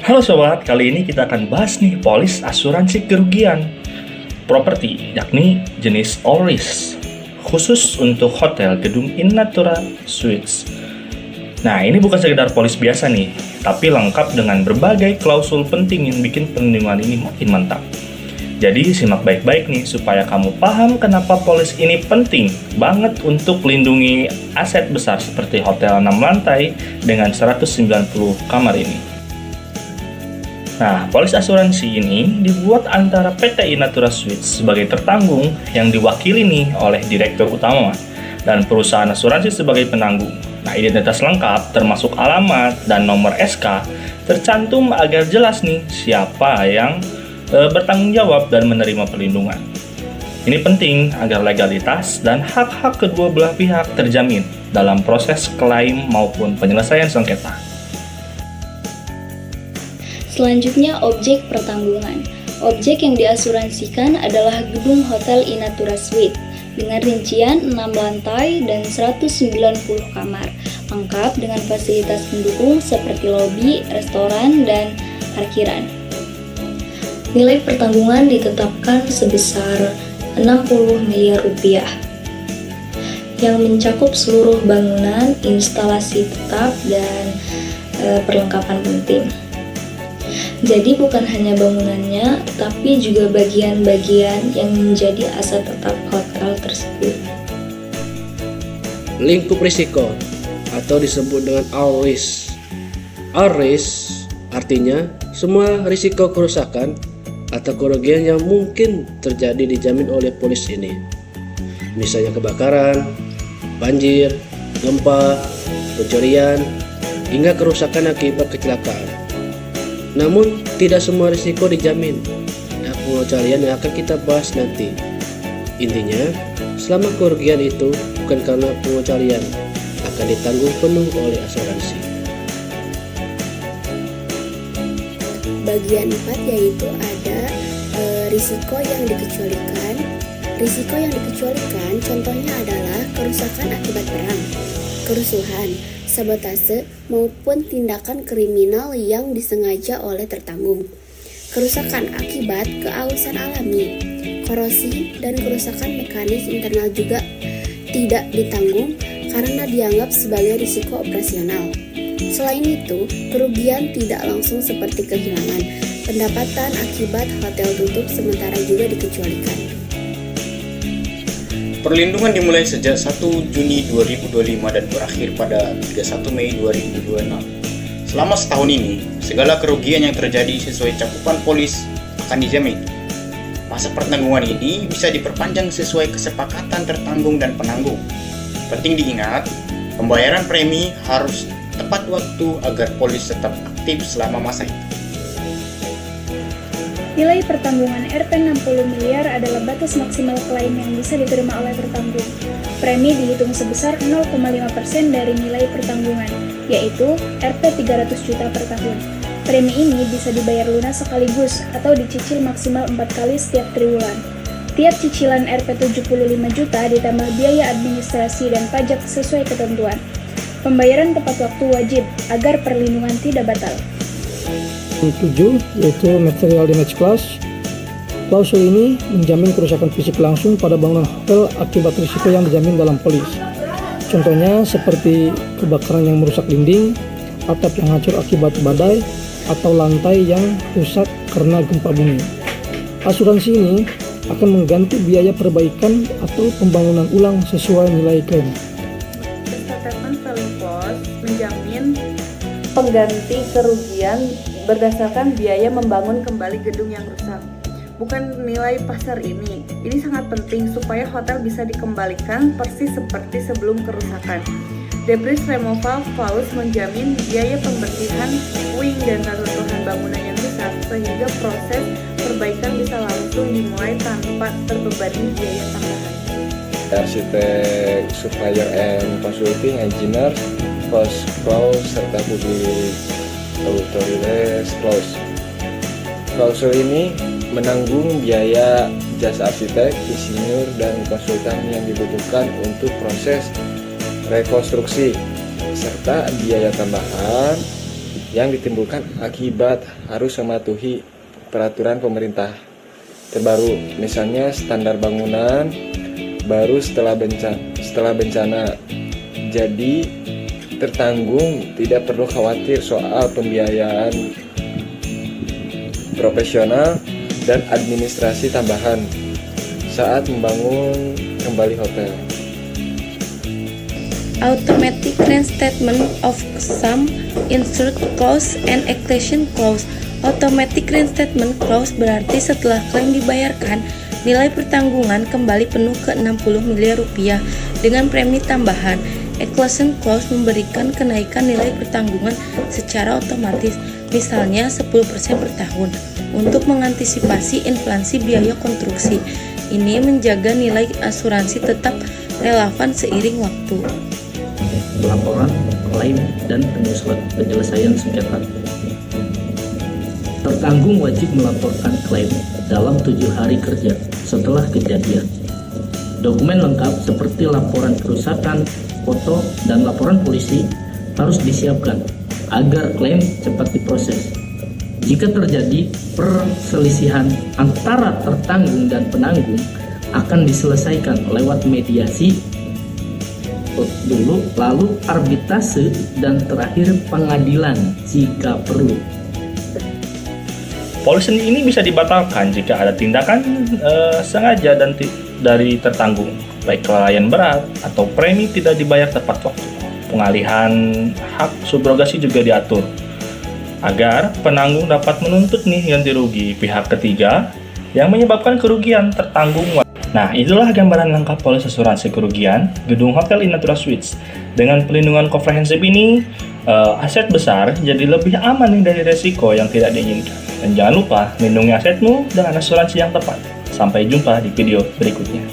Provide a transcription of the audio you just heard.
Halo sobat, kali ini kita akan bahas nih polis asuransi kerugian properti, yakni jenis all risk, khusus untuk hotel gedung Innatura Suites. Nah, ini bukan sekedar polis biasa nih, tapi lengkap dengan berbagai klausul penting yang bikin perlindungan ini makin mantap. Jadi simak baik-baik nih supaya kamu paham kenapa polis ini penting banget untuk melindungi aset besar seperti hotel 6 lantai dengan 190 kamar ini. Nah, polis asuransi ini dibuat antara PT Innatura Suites sebagai tertanggung yang diwakili nih oleh direktur utama dan perusahaan asuransi sebagai penanggung. Nah, identitas lengkap termasuk alamat dan nomor SK tercantum agar jelas nih siapa yang bertanggung jawab dan menerima perlindungan. Ini penting agar legalitas dan hak-hak kedua belah pihak terjamin dalam proses klaim maupun penyelesaian sengketa. Selanjutnya, objek pertanggungan. Objek yang diasuransikan adalah gedung Hotel Innatura Suites dengan rincian 6 lantai dan 190 kamar, lengkap dengan fasilitas pendukung seperti lobi, restoran, dan parkiran. Nilai pertanggungan ditetapkan sebesar 60 miliar rupiah yang mencakup seluruh bangunan, instalasi tetap, dan perlengkapan penting. Jadi bukan hanya bangunannya, tapi juga bagian-bagian yang menjadi aset tetap hotel tersebut. Lingkup risiko atau disebut dengan all risk. All risk artinya semua risiko kerusakan atau kerugian yang mungkin terjadi dijamin oleh polis ini. Misalnya kebakaran, banjir, gempa, pencurian, hingga kerusakan akibat kecelakaan. Namun, tidak semua risiko dijamin. Nah, pengecualian yang akan kita bahas nanti. Intinya, selama kerugian itu bukan karena pengecualian, akan ditanggung penuh oleh asuransi. Bagian 4 yaitu ada risiko yang dikecualikan. Risiko yang dikecualikan contohnya adalah kerusakan akibat perang, kerusuhan, sabotase, maupun tindakan kriminal yang disengaja oleh tertanggung. Kerusakan akibat keausan alami, korosi, dan kerusakan mekanis internal juga tidak ditanggung karena dianggap sebagai risiko operasional. Selain itu, kerugian tidak langsung seperti kehilangan pendapatan akibat hotel tutup sementara juga dikecualikan. Perlindungan dimulai sejak 1 Juni 2025 dan berakhir pada 31 Mei 2026. Selama setahun ini, segala kerugian yang terjadi sesuai cakupan polis akan dijamin. Masa pertanggungan ini bisa diperpanjang sesuai kesepakatan tertanggung dan penanggung. Penting diingat, pembayaran premi harus tepat waktu agar polis tetap aktif selama masa itu. Nilai pertanggungan Rp 60 miliar adalah batas maksimal klaim yang bisa diterima oleh tertanggung. Premi dihitung sebesar 0,5% dari nilai pertanggungan, yaitu Rp 300 juta per tahun. Premi ini bisa dibayar lunas sekaligus atau dicicil maksimal 4 kali setiap triwulan. Tiap cicilan Rp 75 juta ditambah biaya administrasi dan pajak sesuai ketentuan. Pembayaran tepat waktu wajib agar perlindungan tidak batal. 7 yaitu material damage clause. Klausul ini menjamin kerusakan fisik langsung pada bangunan hotel akibat risiko yang dijamin dalam polis. Contohnya seperti kebakaran yang merusak dinding, atap yang hancur akibat badai, atau lantai yang rusak karena gempa bumi. Asuransi ini akan mengganti biaya perbaikan atau pembangunan ulang sesuai nilai klaim. Statement value clause menjamin pengganti kerugian berdasarkan biaya membangun kembali gedung yang rusak, bukan nilai pasar ini. Ini sangat penting supaya hotel bisa dikembalikan persis seperti sebelum kerusakan. Debris removal clause menjamin biaya pembersihan puing dan reruntuhan bangunan yang rusak sehingga proses perbaikan bisa langsung dimulai tanpa terbebani biaya tambahan. Arsitek, supplier and consulting engineer, cost clause serta public authorities clause. Klausul ini menanggung biaya jasa arsitek, insinyur, dan konsultan yang dibutuhkan untuk proses rekonstruksi serta biaya tambahan yang ditimbulkan akibat harus mematuhi peraturan pemerintah terbaru, misalnya standar bangunan baru setelah bencana. Jadi tertanggung, tidak perlu khawatir soal pembiayaan profesional dan administrasi tambahan saat membangun kembali hotel. Automatic reinstatement of sum insured clause and exclusion clause. Automatic reinstatement clause berarti setelah klaim dibayarkan, nilai pertanggungan kembali penuh ke 60 miliar rupiah dengan premi tambahan. Exclusion clause memberikan kenaikan nilai pertanggungan secara otomatis, misalnya 10% per tahun, untuk mengantisipasi inflasi biaya konstruksi. Ini menjaga nilai asuransi tetap relevan seiring waktu. Laporan, klaim, dan penyelesaian sengketa. Tertanggung wajib melaporkan klaim dalam 7 hari kerja setelah kejadian. Dokumen lengkap seperti laporan kerusakan, foto, dan laporan polisi harus disiapkan agar klaim cepat diproses. Jika terjadi perselisihan antara tertanggung dan penanggung, akan diselesaikan lewat mediasi dulu, lalu arbitrase, dan terakhir pengadilan jika perlu. Polis ini bisa dibatalkan jika ada tindakan sengaja dan dari tertanggung, baik kelalaian berat atau premi tidak dibayar tepat waktu. Pengalihan hak subrogasi juga diatur agar penanggung dapat menuntut ganti rugi pihak ketiga yang menyebabkan kerugian tertanggung. Nah, itulah gambaran lengkap polis asuransi kerugian gedung Hotel Innatura Suites. Dengan pelindungan komprehensif ini, aset besar jadi lebih aman dari resiko yang tidak diinginkan. Dan jangan lupa lindungi asetmu dengan asuransi yang tepat. Sampai jumpa di video berikutnya.